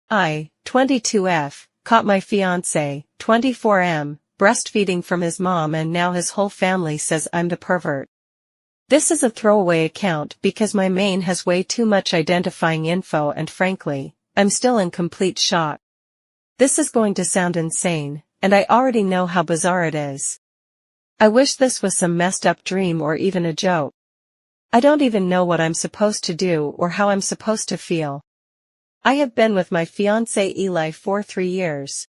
I, 22F, caught my fiancé, 24M, breastfeeding from his mom and now his whole family says I'm the pervert. This is a throwaway account because my main has way too much identifying info and frankly, I'm still in complete shock. This is going to sound insane, and I already know how bizarre it is. I wish this was some messed up dream or even a joke. I don't even know what I'm supposed to do or how I'm supposed to feel. I have been with my fiancé Eli for 3 years.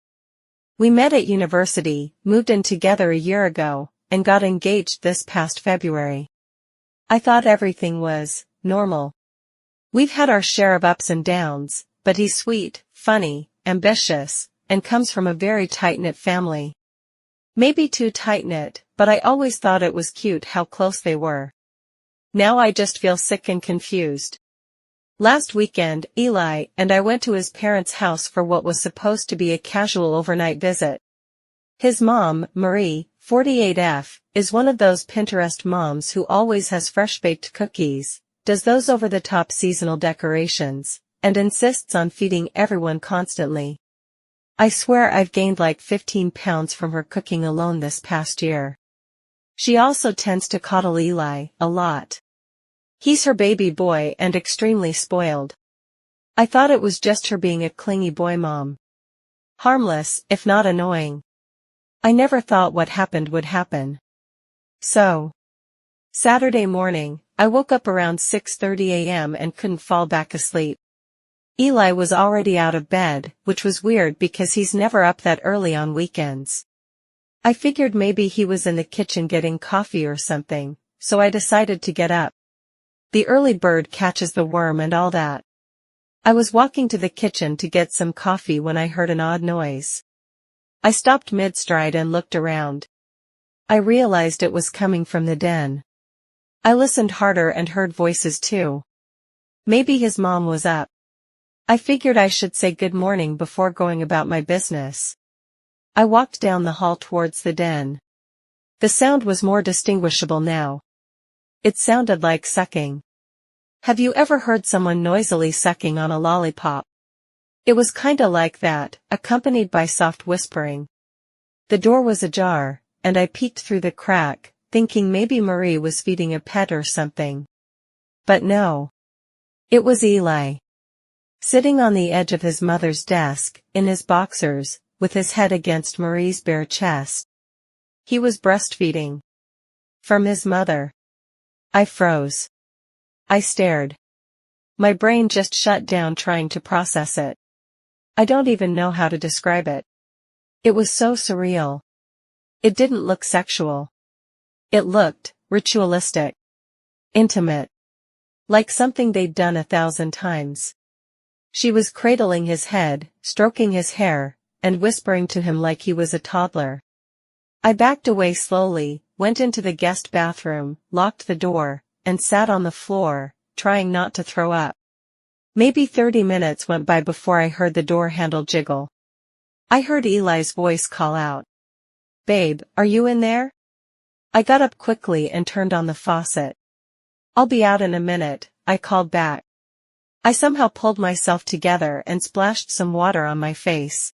We met at university, moved in together a year ago, and got engaged this past February. I thought everything was normal. We've had our share of ups and downs, but he's sweet, funny, ambitious, and comes from a very tight-knit family. Maybe too tight-knit, but I always thought it was cute how close they were. Now I just feel sick and confused. Last weekend, Eli and I went to his parents' house for what was supposed to be a casual overnight visit. His mom, Marie, 48F, is one of those Pinterest moms who always has fresh-baked cookies, does those over-the-top seasonal decorations, and insists on feeding everyone constantly. I swear I've gained like 15 pounds from her cooking alone this past year. She also tends to coddle Eli a lot. He's her baby boy and extremely spoiled. I thought it was just her being a clingy boy mom. Harmless, if not annoying. I never thought what happened would happen. So, Saturday morning, I woke up around 6:30 a.m. and couldn't fall back asleep. Eli was already out of bed, which was weird because he's never up that early on weekends. I figured maybe he was in the kitchen getting coffee or something, so I decided to get up. The early bird catches the worm and all that. I was walking to the kitchen to get some coffee when I heard an odd noise. I stopped mid-stride and looked around. I realized it was coming from the den. I listened harder and heard voices too. Maybe his mom was up. I figured I should say good morning before going about my business. I walked down the hall towards the den. The sound was more distinguishable now. It sounded like sucking. Have you ever heard someone noisily sucking on a lollipop? It was kinda like that, accompanied by soft whispering. The door was ajar, and I peeked through the crack, thinking maybe Marie was feeding a pet or something. But no. It was Eli. Sitting on the edge of his mother's desk, in his boxers, with his head against Marie's bare chest. He was breastfeeding. From his mother. I froze. I stared. My brain just shut down trying to process it. I don't even know how to describe it. It was so surreal. It didn't look sexual. It looked ritualistic. Intimate. Like something they'd done 1,000 times. She was cradling his head, stroking his hair, and whispering to him like he was a toddler. I backed away slowly, went into the guest bathroom, locked the door, and sat on the floor, trying not to throw up. Maybe 30 minutes went by before I heard the door handle jiggle. I heard Eli's voice call out. "Babe, are you in there?" I got up quickly and turned on the faucet. "I'll be out in a minute," I called back. I somehow pulled myself together and splashed some water on my face.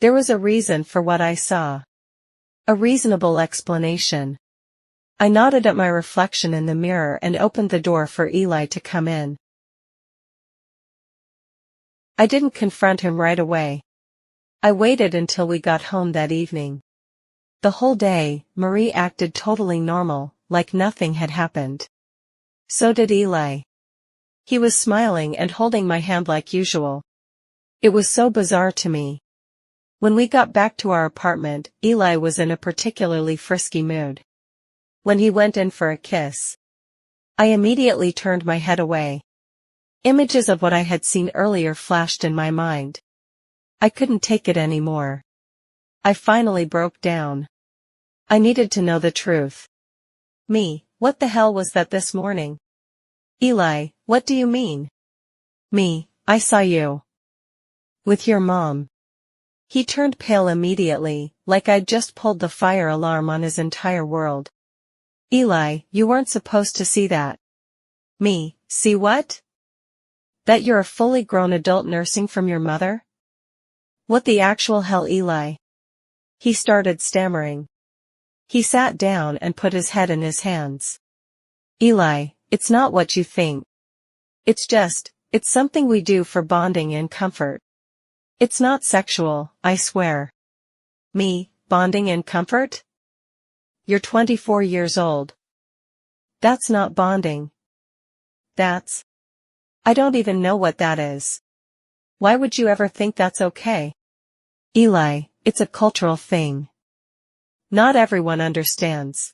There was a reason for what I saw. A reasonable explanation. I nodded at my reflection in the mirror and opened the door for Eli to come in. I didn't confront him right away. I waited until we got home that evening. The whole day, Marie acted totally normal, like nothing had happened. So did Eli. He was smiling and holding my hand like usual. It was so bizarre to me. When we got back to our apartment, Eli was in a particularly frisky mood. When he went in for a kiss, I immediately turned my head away. Images of what I had seen earlier flashed in my mind. I couldn't take it anymore. I finally broke down. I needed to know the truth. Me, what the hell was that this morning? Eli, what do you mean? Me, I saw you. With your mom. He turned pale immediately, like I'd just pulled the fire alarm on his entire world. Eli, you weren't supposed to see that. Me, see what? That you're a fully grown adult nursing from your mother? What the actual hell, Eli? He started stammering. He sat down and put his head in his hands. Eli, it's not what you think. It's something we do for bonding and comfort. It's not sexual, I swear. Me, bonding and comfort? You're 24 years old. That's not bonding. I don't even know what that is. Why would you ever think that's okay? Eli, it's a cultural thing. Not everyone understands.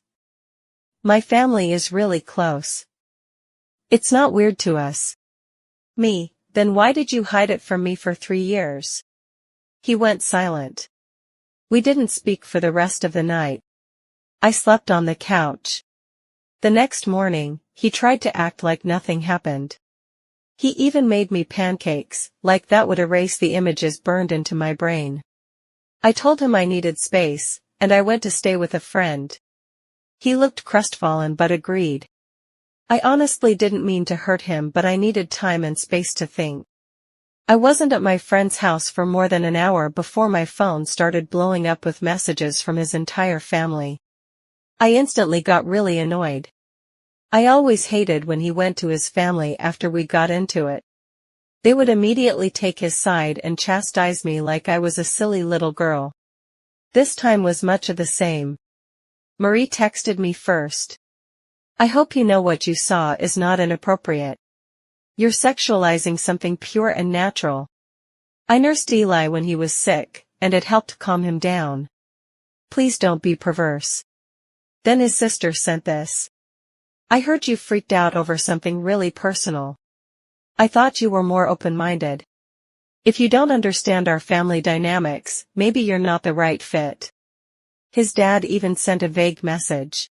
My family is really close. It's not weird to us. Me, then why did you hide it from me for 3 years? He went silent. We didn't speak for the rest of the night. I slept on the couch. The next morning, he tried to act like nothing happened. He even made me pancakes, like that would erase the images burned into my brain. I told him I needed space, and I went to stay with a friend. He looked crestfallen but agreed. I honestly didn't mean to hurt him, but I needed time and space to think. I wasn't at my friend's house for more than an hour before my phone started blowing up with messages from his entire family. I instantly got really annoyed. I always hated when he went to his family after we got into it. They would immediately take his side and chastise me like I was a silly little girl. This time was much of the same. Marie texted me first. I hope you know what you saw is not inappropriate. You're sexualizing something pure and natural. I nursed Eli when he was sick, and it helped calm him down. Please don't be perverse. Then his sister sent this. I heard you freaked out over something really personal. I thought you were more open-minded. If you don't understand our family dynamics, maybe you're not the right fit. His dad even sent a vague message.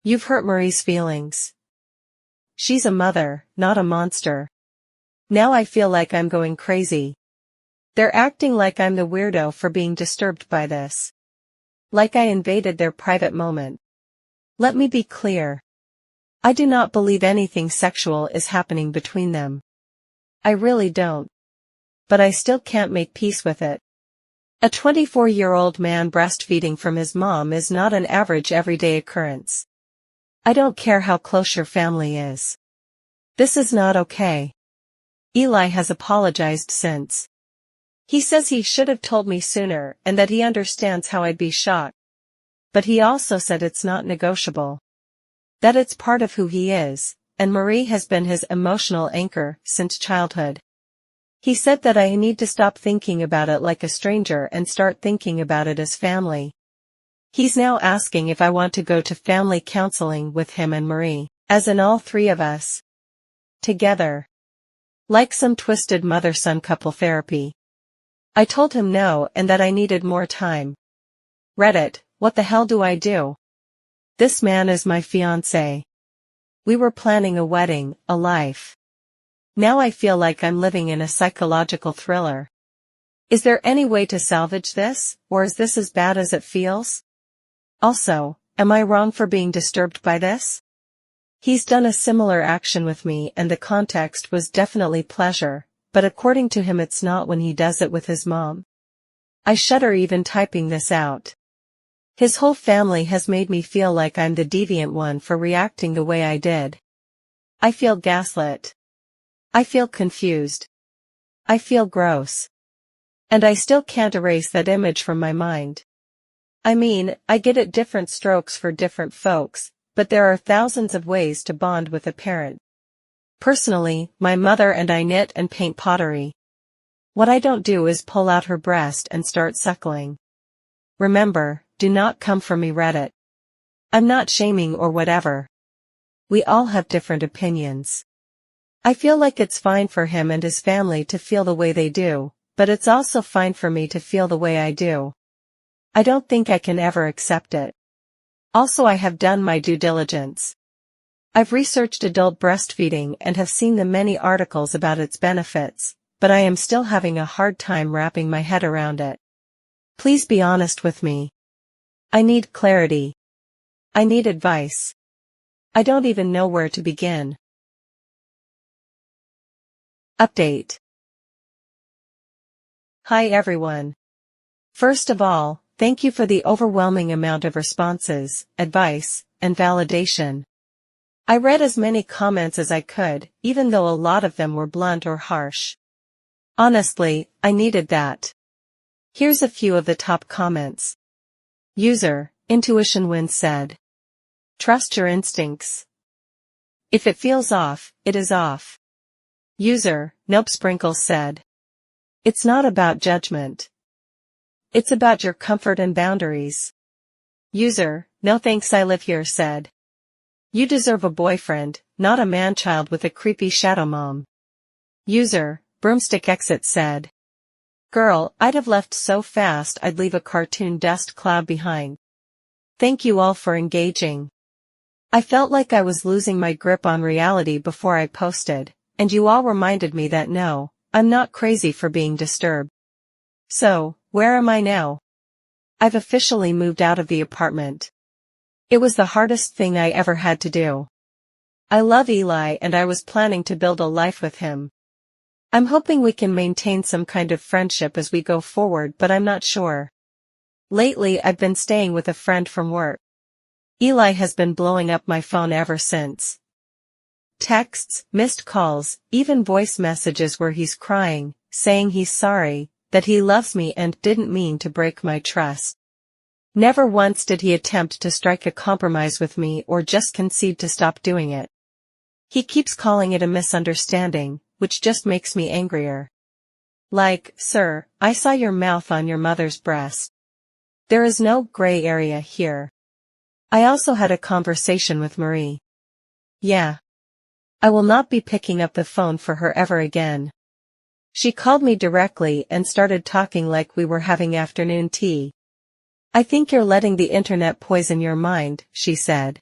You've hurt Marie's feelings. She's a mother, not a monster. Now I feel like I'm going crazy. They're acting like I'm the weirdo for being disturbed by this. Like I invaded their private moment. Let me be clear. I do not believe anything sexual is happening between them. I really don't. But I still can't make peace with it. A 24-year-old man breastfeeding from his mom is not an average everyday occurrence. I don't care how close your family is. This is not okay. Eli has apologized since. He says he should have told me sooner and that he understands how I'd be shocked. But he also said it's not negotiable. That it's part of who he is, and Marie has been his emotional anchor since childhood. He said that I need to stop thinking about it like a stranger and start thinking about it as family. He's now asking if I want to go to family counseling with him and Marie, as in all 3 of us. Together. Like some twisted mother-son couple therapy. I told him no and that I needed more time. Reddit, what the hell do I do? This man is my fiancé. We were planning a wedding, a life. Now I feel like I'm living in a psychological thriller. Is there any way to salvage this, or is this as bad as it feels? Also, am I wrong for being disturbed by this? He's done a similar action with me and the context was definitely pleasure, but according to him it's not when he does it with his mom. I shudder even typing this out. His whole family has made me feel like I'm the deviant one for reacting the way I did. I feel gaslit. I feel confused. I feel gross. And I still can't erase that image from my mind. I mean, I get it, different strokes for different folks, but there are thousands of ways to bond with a parent. Personally, my mother and I knit and paint pottery. What I don't do is pull out her breast and start suckling. Remember, do not come for me, Reddit. I'm not shaming or whatever. We all have different opinions. I feel like it's fine for him and his family to feel the way they do, but it's also fine for me to feel the way I do. I don't think I can ever accept it. Also, I have done my due diligence. I've researched adult breastfeeding and have seen the many articles about its benefits, but I am still having a hard time wrapping my head around it. Please be honest with me. I need clarity. I need advice. I don't even know where to begin. Update. Hi everyone. First of all, thank you for the overwhelming amount of responses, advice, and validation. I read as many comments as I could, even though a lot of them were blunt or harsh. Honestly, I needed that. Here's a few of the top comments. User, Intuition Wins said. Trust your instincts. If it feels off, it is off. User, Nope Sprinkles said. It's not about judgment. It's about your comfort and boundaries. User, No Thanks I Live Here said. You deserve a boyfriend, not a man-child with a creepy shadow mom. User, Broomstick Exit said. Girl, I'd have left so fast I'd leave a cartoon dust cloud behind. Thank you all for engaging. I felt like I was losing my grip on reality before I posted, and you all reminded me that no, I'm not crazy for being disturbed. So, where am I now? I've officially moved out of the apartment. It was the hardest thing I ever had to do. I love Eli and I was planning to build a life with him. I'm hoping we can maintain some kind of friendship as we go forward, but I'm not sure. Lately I've been staying with a friend from work. Eli has been blowing up my phone ever since. Texts, missed calls, even voice messages where he's crying, saying he's sorry, that he loves me and didn't mean to break my trust. Never once did he attempt to strike a compromise with me or just concede to stop doing it. He keeps calling it a misunderstanding, which just makes me angrier. Like, sir, I saw your mouth on your mother's breast. There is no gray area here. I also had a conversation with Marie. Yeah. I will not be picking up the phone for her ever again. She called me directly and started talking like we were having afternoon tea. I think you're letting the internet poison your mind, she said.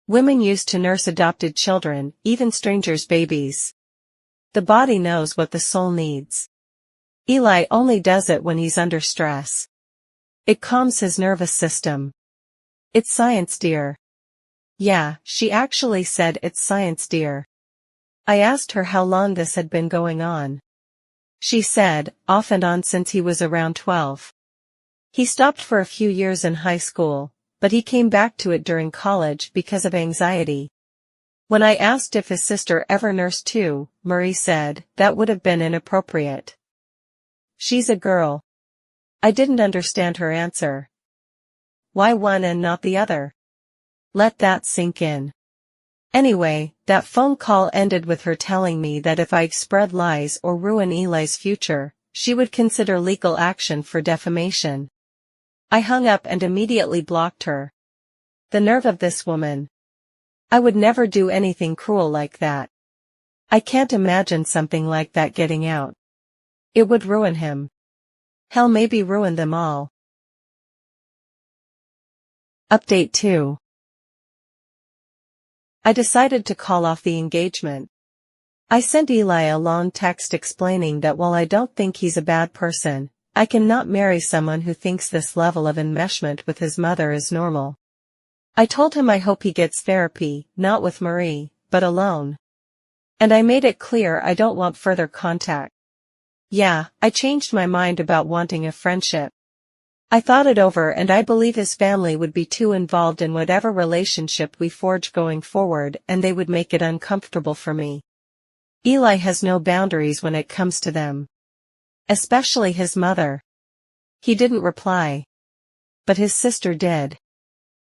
Women used to nurse adopted children, even strangers' babies. The body knows what the soul needs. Eli only does it when he's under stress. It calms his nervous system. It's science, dear. Yeah, she actually said it's science, dear. I asked her how long this had been going on. She said, off and on since he was around 12. He stopped for a few years in high school, but he came back to it during college because of anxiety. When I asked if his sister ever nursed too, Marie said, that would have been inappropriate. She's a girl. I didn't understand her answer. Why one and not the other? Let that sink in. Anyway, that phone call ended with her telling me that if I spread lies or ruin Eli's future, she would consider legal action for defamation. I hung up and immediately blocked her. The nerve of this woman. I would never do anything cruel like that. I can't imagine something like that getting out. It would ruin him. Hell, maybe ruin them all. Update 2. I decided to call off the engagement. I sent Eli a long text explaining that while I don't think he's a bad person, I cannot marry someone who thinks this level of enmeshment with his mother is normal. I told him I hope he gets therapy, not with Marie, but alone. And I made it clear I don't want further contact. Yeah, I changed my mind about wanting a friendship. I thought it over and I believe his family would be too involved in whatever relationship we forge going forward and they would make it uncomfortable for me. Eli has no boundaries when it comes to them. Especially his mother. He didn't reply. But his sister did.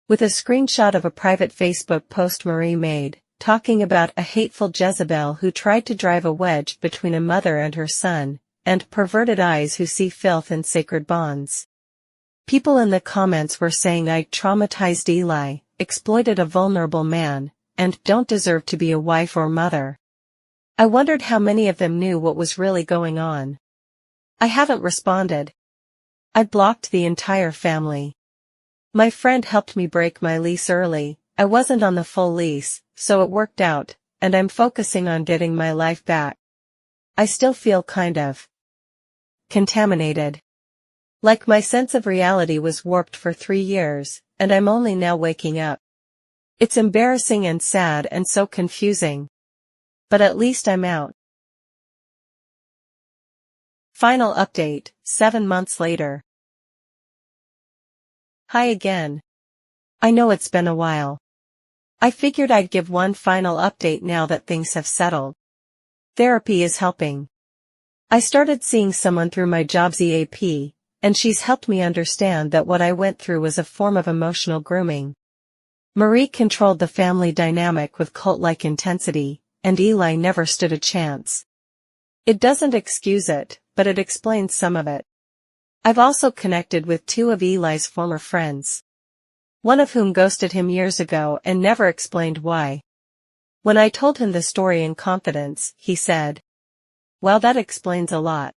With a screenshot of a private Facebook post Marie made, talking about a hateful Jezebel who tried to drive a wedge between a mother and her son, and perverted eyes who see filth in sacred bonds. People in the comments were saying I traumatized Eli, exploited a vulnerable man, and don't deserve to be a wife or mother. I wondered how many of them knew what was really going on. I haven't responded. I blocked the entire family. My friend helped me break my lease early. I wasn't on the full lease, so it worked out, and I'm focusing on getting my life back. I still feel kind of contaminated. Like my sense of reality was warped for 3 years, and I'm only now waking up. It's embarrassing and sad and so confusing. But at least I'm out. Final update, 7 months later. Hi again. I know it's been a while. I figured I'd give one final update now that things have settled. Therapy is helping. I started seeing someone through my job's EAP, and she's helped me understand that what I went through was a form of emotional grooming. Marie controlled the family dynamic with cult-like intensity, and Eli never stood a chance. It doesn't excuse it, but it explains some of it. I've also connected with 2 of Eli's former friends. One of whom ghosted him years ago and never explained why. When I told him the story in confidence, he said, "Well, that explains a lot.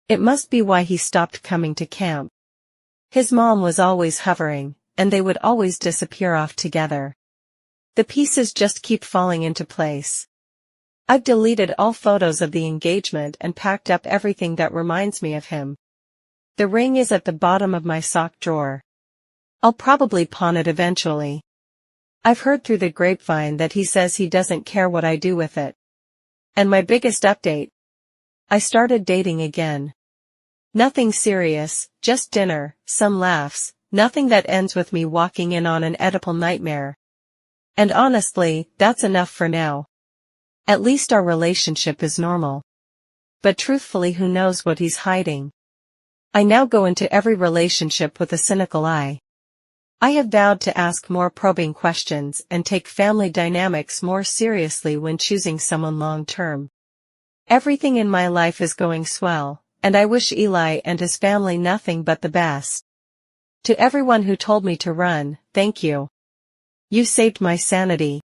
It must be why he stopped coming to camp. His mom was always hovering, and they would always disappear off together. The pieces just keep falling into place. I've deleted all photos of the engagement and packed up everything that reminds me of him. The ring is at the bottom of my sock drawer. I'll probably pawn it eventually. I've heard through the grapevine that he says he doesn't care what I do with it. And my biggest update? I started dating again. Nothing serious, just dinner, some laughs, nothing that ends with me walking in on an Oedipal nightmare. And honestly, that's enough for now. At least our relationship is normal. But truthfully, who knows what he's hiding? I now go into every relationship with a cynical eye. I have vowed to ask more probing questions and take family dynamics more seriously when choosing someone long-term. Everything in my life is going swell, and I wish Eli and his family nothing but the best. To everyone who told me to run, thank you. You saved my sanity.